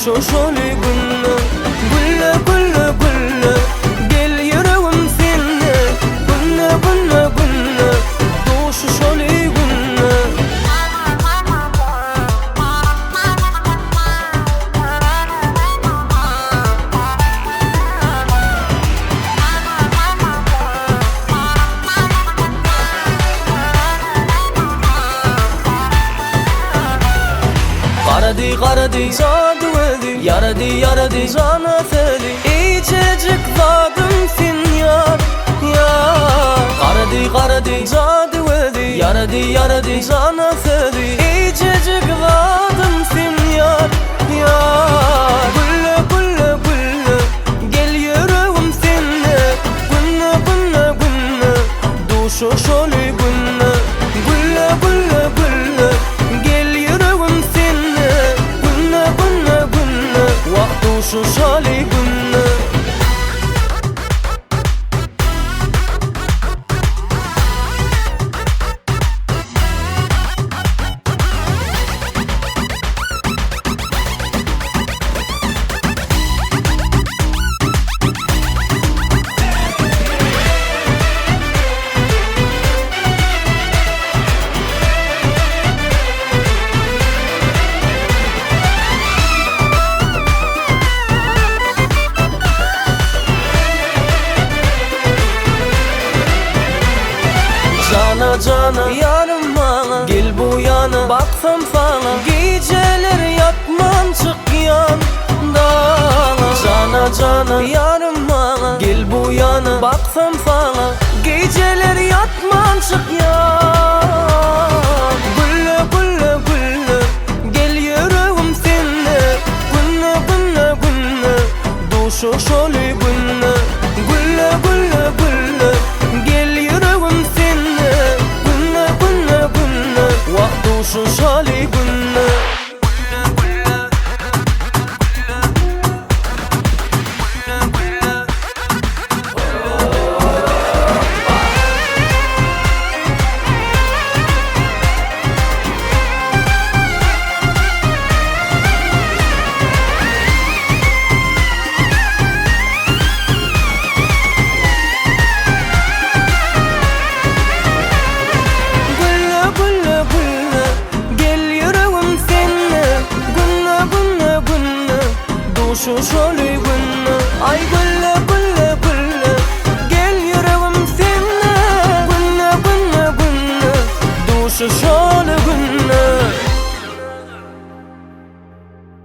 duşu şoli günne. Gülle gülle gülle gel yüreğim seninle. Günne günne günne duşu şoli günne. Qaradi qaradi sadı vedi, yaradı yaradı sana fedi. İçecek zadım sin yar yar. Qaradi qaradi sadı vedi, yaradı yaradı sana fedi. İçecek zadım sin yar yar. Gülle gülle gülle gel yüreğim seninle. Günne günne günne duşu şoli günne. Gülle gülle gülle gel yüreğim seninle. Günne günne günne duşu şoli günne. Cana cana yarım bana, gel bu yana baksam sana. Geceler yatmam çık yandana. Cana cana yarım bana, gel bu yana baksam sana. Geceler yatmam çık yan. Gülle gülle gülle gel yüreğim seninle. Günne günne günne duşu şoli günne. Gülle gülle gülle gel yüreğim seninle. Günne günne günne duşu şoli günne. Duşu şoli günne. Ay gülle gülle gülle gel yüreğim seninle. Günne günne günne duşu şoli günne.